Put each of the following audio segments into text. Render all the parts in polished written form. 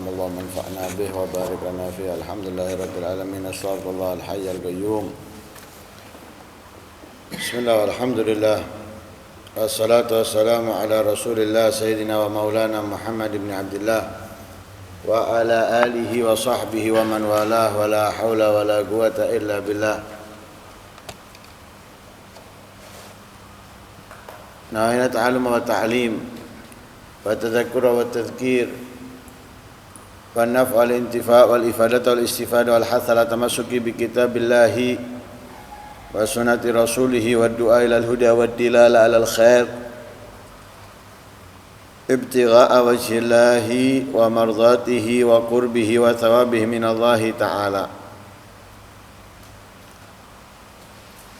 اللهم انفعنا به وبارك لنا فيه. الحمد لله رب العالمين. استغفر الله الحي القيوم. بسم الله والحمد لله والصلاة والسلام على رسول الله سيدنا ومولانا محمد بن عبد الله وعلى آله وصحبه ومن والاه ولا حول ولا قوة إلا بالله. نهينا التعلم والتعليم والتذكر والتذكير والنفع والانتفاع والإفادة والاستفادة والحث على التمسك بكتاب الله وسنة رسوله والدعاء إلى الهدى والدلالة على الخير ابتغاء وجه الله ومرضاته وقربه وثوابه من الله تعالى.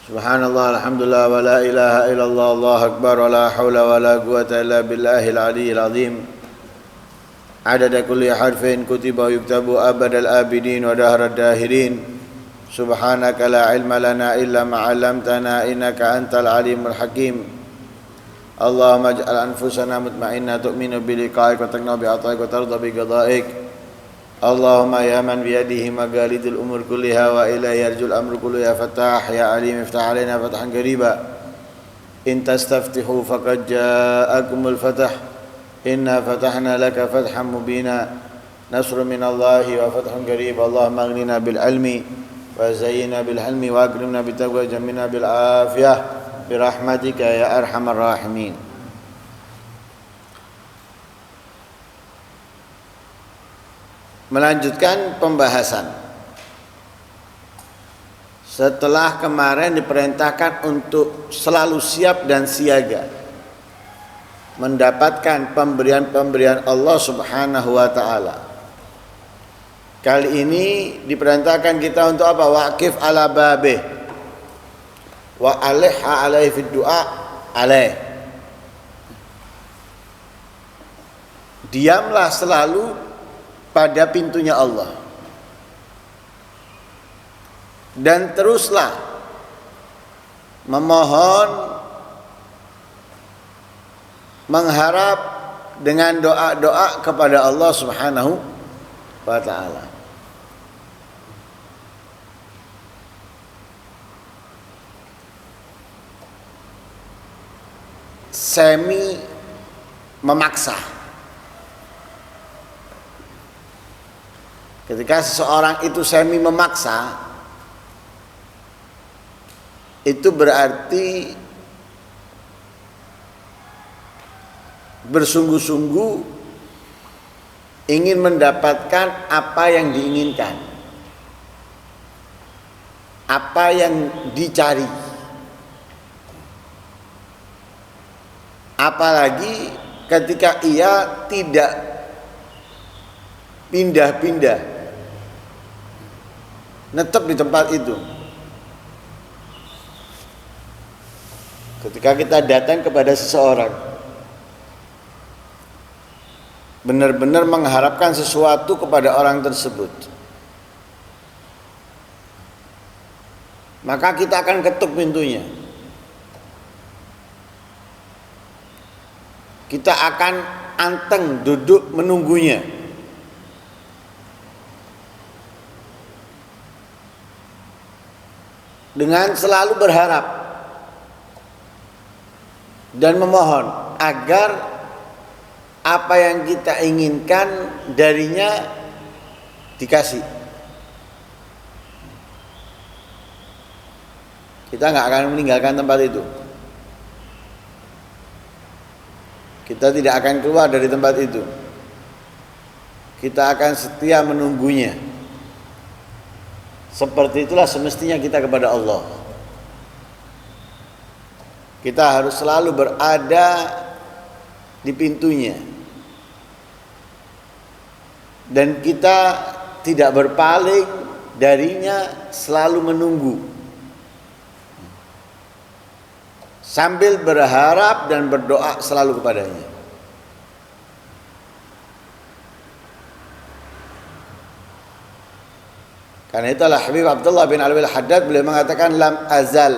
سبحان الله الحمد لله ولا إله إلا الله الله أكبر ولا حول ولا قوة إلا بالله العلي العظيم. عدد كل حرف كتب ويكتب أبد الآبدين ودهر الداهرين. سبحانك لا علم لنا إلا ما علمتنا إنك أنت العليم الحكيم. اللهم اجعل أنفسنا مطمئنة تؤمن بلقائك وتقنع بعطائك وترضى بقضائك. اللهم يا من بيده مقاليد الأمور كلها وإليه يرجو الأمر كله يا فتاح يا عليم افتح علينا فتحا قريبا. إن تستفتحوا فقد جاءكم الفتح. إنا فتحنا لك فتحا مبينا. نصر من الله وفتح قريب. اللهم اغننا بالعلم وزينا بالحلم واكرمنا بالتقوى وجملنا بالعافية برحمتك يا أرحم الراحمين. Melanjutkan pembahasan. Setelah kemarin diperintahkan untuk selalu siap dan siaga mendapatkan pemberian-pemberian Allah Subhanahu wa taala. Kali ini diperintahkan kita untuk apa? Waqif ala babih wa alaiha alaihi fid du'a alaih. Diamlah selalu pada pintunya Allah dan teruslah memohon, mengharap dengan doa-doa kepada Allah Subhanahu wa ta'ala. Semi memaksa. Ketika seseorang itu semi memaksa, itu berarti bersungguh-sungguh ingin mendapatkan apa yang diinginkan, apa yang dicari. Apalagi ketika ia tidak pindah-pindah, netep di tempat itu. Ketika kita datang kepada seseorang, benar-benar mengharapkan sesuatu kepada orang tersebut, maka kita akan ketuk pintunya. Kita akan anteng duduk menunggunya. Dengan selalu berharap dan memohon agar apa yang kita inginkan darinya dikasih. Kita nggak akan meninggalkan tempat itu. Kita tidak akan keluar dari tempat itu. Kita akan setia menunggunya. Seperti itulah semestinya kita kepada Allah. Kita harus selalu berada di pintunya. Dan kita tidak berpaling darinya, selalu menunggu. Sambil berharap dan berdoa selalu kepadanya. Karena itulah Habib Abdullah bin Alwi al-Haddad beliau mengatakan lam azal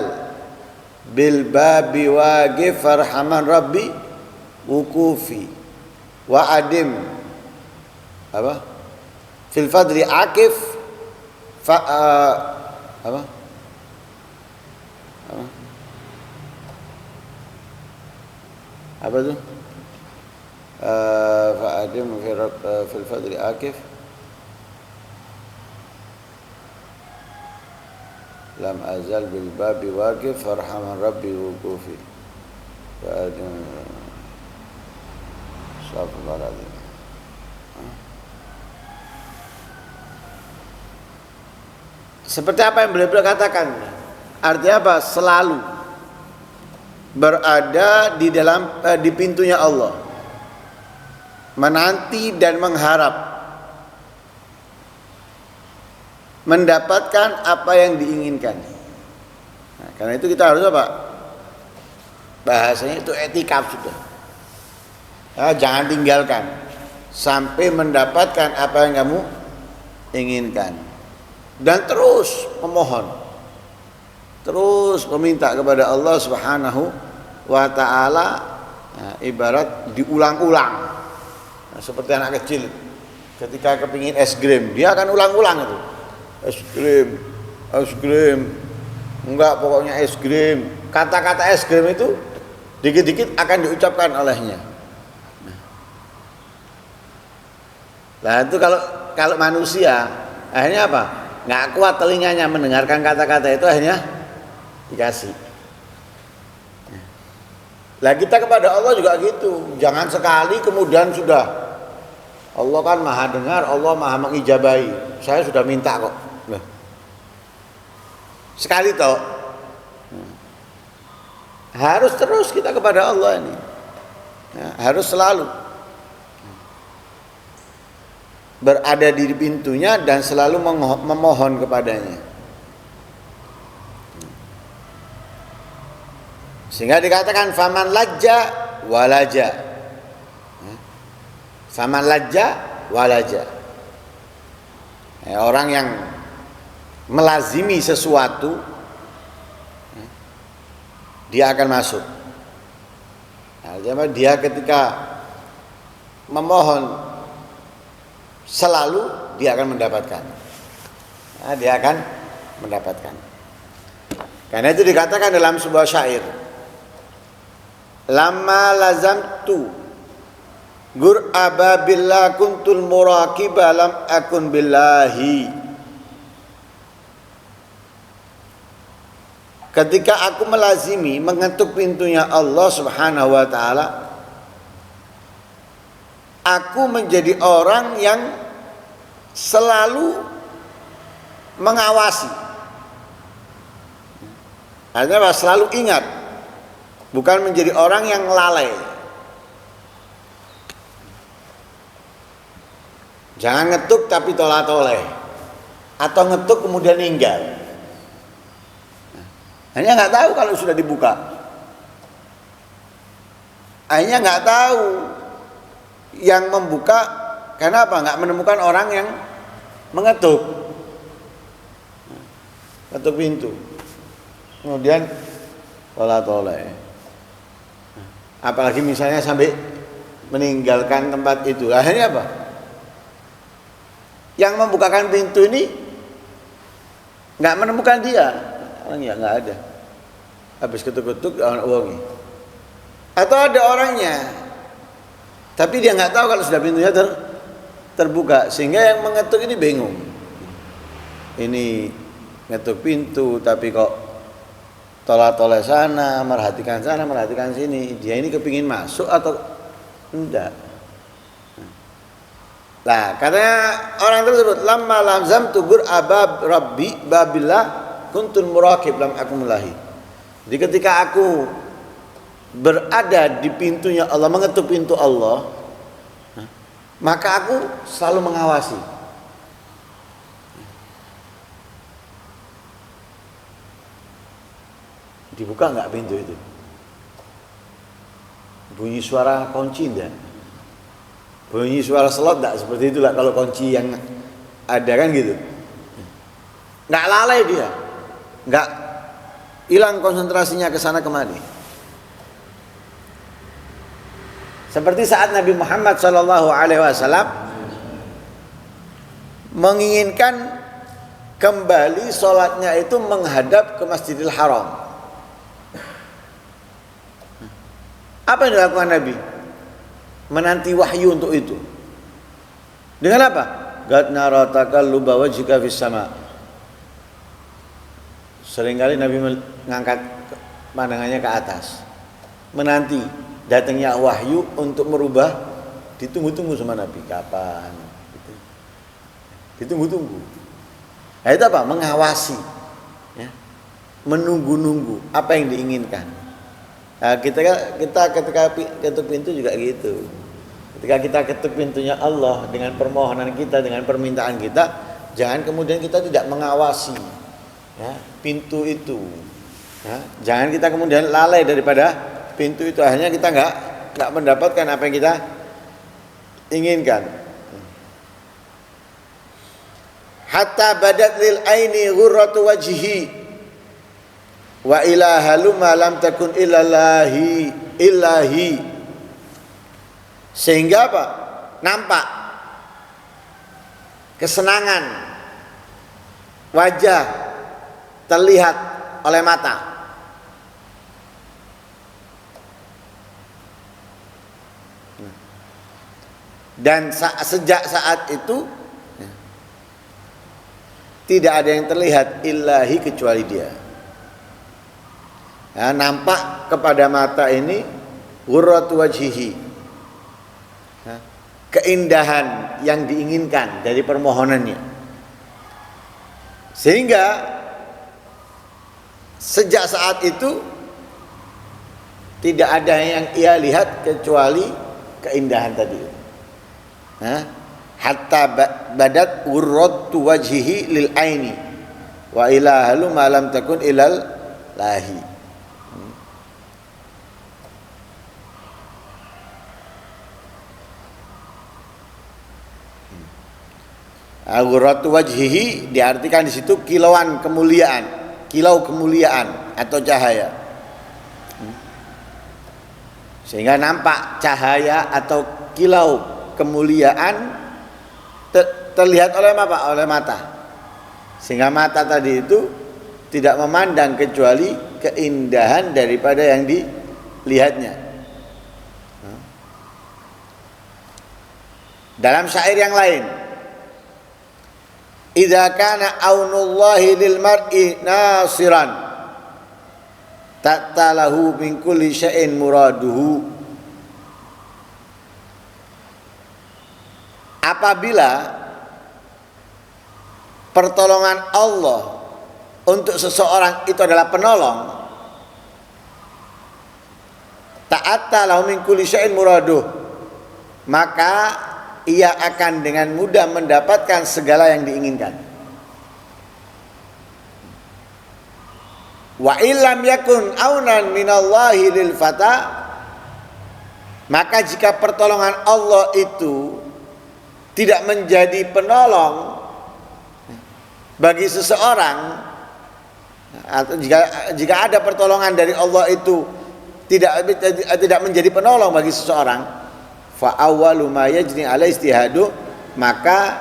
bil babi waqif farhaman rabbi wukufi wa adim apa fil fadri akif apa? Apa tuh? Fa'adim fil fadri akif lam azal bil babi waqif farhaman rabbi wuqufi fa'adim Astagfirullahaladzim. Seperti apa yang beliau katakan, artinya apa? Selalu berada di dalam di pintunya Allah, menanti dan mengharap mendapatkan apa yang diinginkan. Nah, karena itu kita harus apa? Bahasanya itu etikaf sudah. Nah, jangan tinggalkan sampai mendapatkan apa yang kamu inginkan, dan terus memohon, terus meminta kepada Allah Subhanahu wa Ta'ala. Nah, ibarat diulang-ulang. Nah, seperti anak kecil ketika kepingin es krim, dia akan ulang-ulang itu, es krim, enggak, pokoknya es krim. Kata-kata es krim itu dikit-dikit akan diucapkan olehnya. Nah itu kalau manusia akhirnya apa? Nggak kuat telinganya mendengarkan kata-kata itu, akhirnya dikasih. Lah kita kepada Allah juga gitu. Jangan sekali kemudian sudah, Allah kan maha dengar, Allah maha mengijabahi, saya sudah minta kok. Nah, sekali toh. Harus terus kita kepada Allah ini. Nah, harus selalu berada di pintunya dan selalu memohon kepadanya. Sehingga dikatakan faman lajja walaja. Faman lajja walaja. Orang yang melazimi sesuatu, dia akan masuk. Nah, dia ketika memohon selalu dia akan mendapatkan. Nah, dia akan mendapatkan. Karena itu dikatakan dalam sebuah syair, lama lazamtu gur ababillah kuntul muraqiba lam akun billahi. Ketika aku melazimi mengetuk pintunya Allah Subhanahu wa Ta'ala, aku menjadi orang yang selalu mengawasi. Artinya selalu ingat, bukan menjadi orang yang lalai. Jangan ngetuk tapi tolah-toleh, atau ngetuk kemudian ninggal. Hanya nggak tahu kalau sudah dibuka. Hanya nggak tahu yang membuka, karena apa? Nggak menemukan orang yang mengetuk, ketuk pintu, kemudian tolah-toleh. Apalagi misalnya sampai meninggalkan tempat itu, akhirnya apa? Yang membukakan pintu ini nggak menemukan dia, orangnya nggak ada. Habis ketuk-ketuk uangnya. Atau ada orangnya, tapi dia nggak tahu kalau sudah pintunya terbuka, sehingga yang mengetuk ini bingung. Ini ngetuk pintu tapi kok tolah-toleh sana, merhatikan sini. Dia ini kepingin masuk atau enggak? Nah, katanya orang tersebut lamma lamzam tugur abab rabbi babillah kuntun muraqib lam akumulahi. Jadi ketika aku berada di pintunya Allah, mengetuk pintu Allah, maka aku selalu mengawasi. Dibuka enggak pintu itu? Bunyi suara kunci enggak? Bunyi suara slot enggak? Seperti itulah kalau kunci yang ada kan gitu. Enggak lalai dia. Enggak hilang konsentrasinya ke sana kemari. Seperti saat Nabi Muhammad SAW menginginkan kembali sholatnya itu menghadap ke Masjidil Haram. Apa yang dilakukan Nabi? Menanti wahyu untuk itu. Dengan apa? Qad nara taqalluba wajhika fis sama. Seringkali Nabi mengangkat pandangannya ke atas, menanti datangnya wahyu untuk merubah. Ditunggu-tunggu sama Nabi, kapan? Gitu. Ditunggu-tunggu. Nah, itu apa? Mengawasi, ya. Menunggu-nunggu apa yang diinginkan. Nah, kita ketika ketuk pintu juga gitu. Ketika kita ketuk pintunya Allah dengan permohonan kita, dengan permintaan kita, jangan kemudian kita tidak mengawasi, ya, pintu itu. Ya, jangan kita kemudian lalai daripada pintu itu, akhirnya kita nggak mendapatkan apa yang kita inginkan. Hatta badat lil aini ghurratu wajhi wa ilahalu ma lam takun illahi. Sehingga apa? Nampak kesenangan wajah terlihat oleh mata. Dan sejak saat itu tidak ada yang terlihat illahi kecuali dia. Ya, nampak kepada mata ini ghurratu wajhihi, ya, keindahan yang diinginkan dari permohonannya. Sehingga sejak saat itu tidak ada yang ia lihat kecuali keindahan tadi. Ya, hatta badat ghurratu wajhihi lil aini wa ilahalu ma lam takun ilal lahi. Ghurratu wajhihi diartikan di situ kilauan kemuliaan, kilau kemuliaan atau cahaya. Sehingga nampak cahaya atau kilau kemuliaan terlihat oleh apa? Oleh mata. Sehingga mata tadi itu tidak memandang kecuali keindahan daripada yang dilihatnya. Dalam syair yang lain, idza kana aunullahi lil mar'i nasiran ta'talahu min kulli syai'in muraduhu. Apabila pertolongan Allah untuk seseorang itu adalah penolong, ta'talahu min kulli syai'in muraduhu, maka ia akan dengan mudah mendapatkan segala yang diinginkan. Wa illam yakun aunan minallahi lil fata, maka jika pertolongan Allah itu tidak menjadi penolong bagi seseorang, atau jika ada pertolongan dari Allah itu tidak menjadi penolong bagi seseorang, fa awwalu ma yajni ala istihadu, maka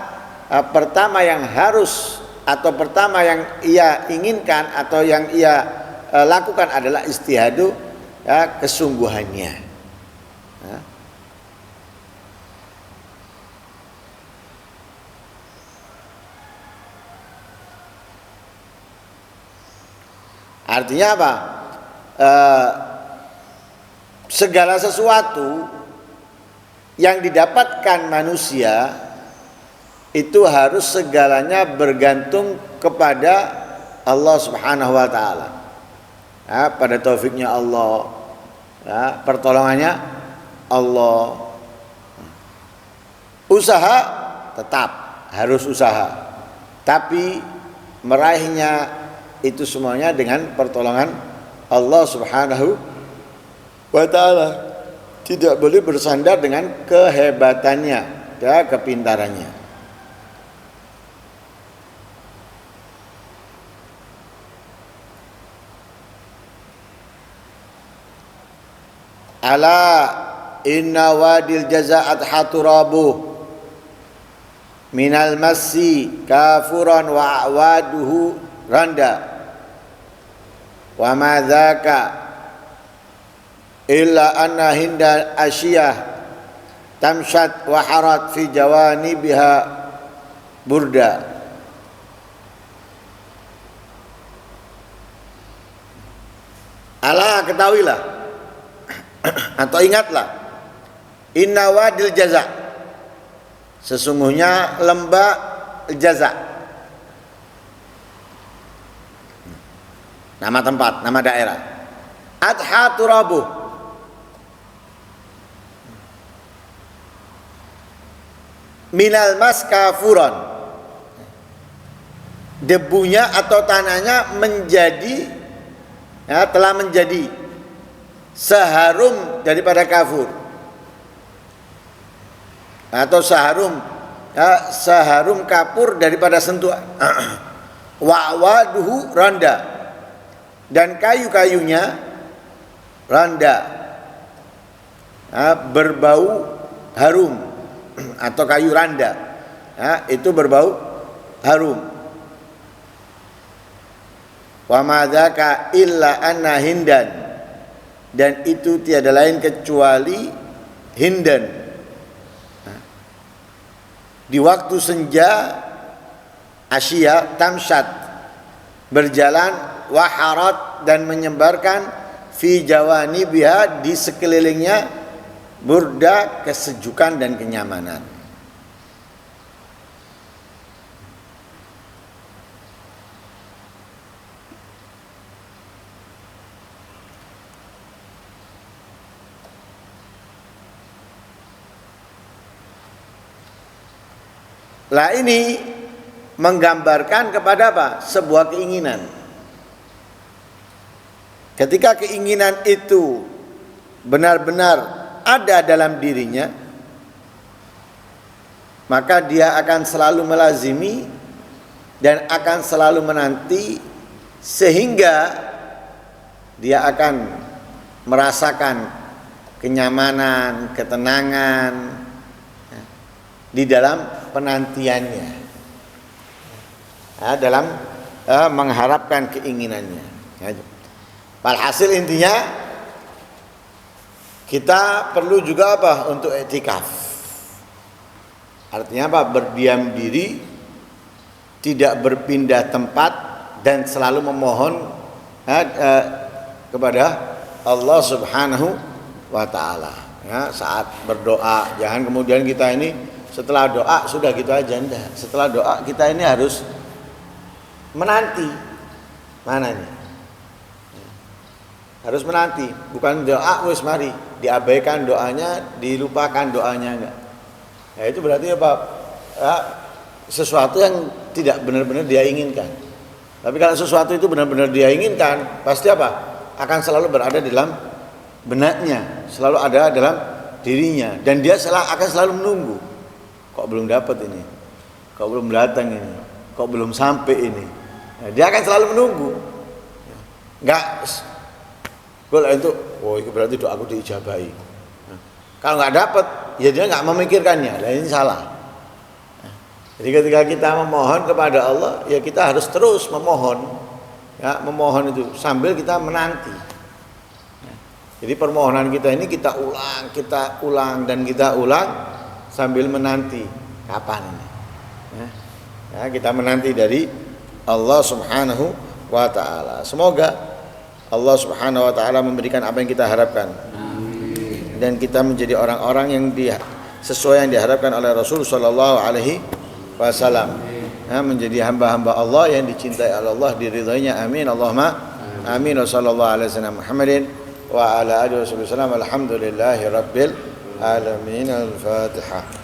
pertama yang harus atau pertama yang ia inginkan atau yang ia lakukan adalah istihadu, ya, kesungguhannya. Ya. Artinya apa? Segala sesuatu yang didapatkan manusia itu harus segalanya bergantung kepada Allah Subhanahu wa taala. Ya, pada taufiknya Allah, ya, pertolongannya Allah. Usaha tetap harus usaha, tapi meraihnya itu semuanya dengan pertolongan Allah Subhanahu wa taala. Tidak boleh bersandar dengan kehebatannya, ya, kepintarannya. Ala inna wadil jazaat haturabu minal massi kafuran wa awaduhu randa wa ma dzaka illa anna hinda asyiyah tamshat wa harat fi jawanibiha burda. Ala ketahuilah atau ingatlah, inna wadil jaza, sesungguhnya lembah jaza, nama tempat, nama daerah. Adha turabuh, minal mas kafuran, debunya atau tanahnya menjadi, ya, telah menjadi seharum daripada kafur, atau seharum, ya, seharum kapur daripada sentuhan. Wa'waduhu randa, dan kayu-kayunya randa, ya, berbau harum, atau kayu randa, ya, itu berbau harum. Wa madzaka illa anna hindan, dan itu tiada lain kecuali hindan, di waktu senja Asia tamsyat, berjalan, waharat, dan menyebarkan, fi jawanibiha, di sekelilingnya, burda, kesejukan dan kenyamanan. Lah ini menggambarkan kepada apa? Sebuah keinginan. Ketika keinginan itu benar-benar ada dalam dirinya, maka dia akan selalu melazimi dan akan selalu menanti, sehingga dia akan merasakan kenyamanan, ketenangan di dalam penantiannya, ya, dalam mengharapkan keinginannya. Walhasil intinya kita perlu juga apa? Untuk i'tikaf. Artinya apa? Berdiam diri, tidak berpindah tempat, dan selalu memohon kepada Allah Subhanahu wa ta'ala, ya, saat berdoa. Jangan kemudian kita ini setelah doa sudah gitu aja, enggak. Setelah doa kita ini harus menanti. Mana ini? Harus menanti, bukan doa wis mari diabaikan doanya, dilupakan doanya, enggak. Ya, itu berarti apa? Ya, sesuatu yang tidak benar-benar dia inginkan. Tapi kalau sesuatu itu benar-benar dia inginkan, pasti apa? Akan selalu berada dalam benaknya, selalu ada dalam dirinya, dan dia akan selalu menunggu. Kok belum dapat ini? Kok belum datang ini? Kok belum sampai ini? Nah, dia akan selalu menunggu. Enggak, kalau itu, oh itu berarti doaku diijabahi. Nah, kalau nggak dapat, ya dia nggak memikirkannya. Nah, ini salah. Nah, jadi ketika kita memohon kepada Allah, ya kita harus terus memohon. Ya, memohon itu sambil kita menanti. Nah, jadi permohonan kita ini kita ulang dan kita ulang sambil menanti kapan ini. Ya, kita menanti dari Allah Subhanahu wa ta'ala. Semoga Allah Subhanahu wa ta'ala memberikan apa yang kita harapkan. Amin. Dan kita menjadi orang-orang yang sesuai yang diharapkan oleh Rasul sallallahu alaihi wasallam. Ya, menjadi hamba-hamba Allah yang dicintai oleh Allah, diridhoinya. Amin. Allahumma amin. Wa sallallahu alaihi wasallam Muhammadin wa ala alihi wasallam. Alhamdulillahi rabbil alamin. Al-Fatihah.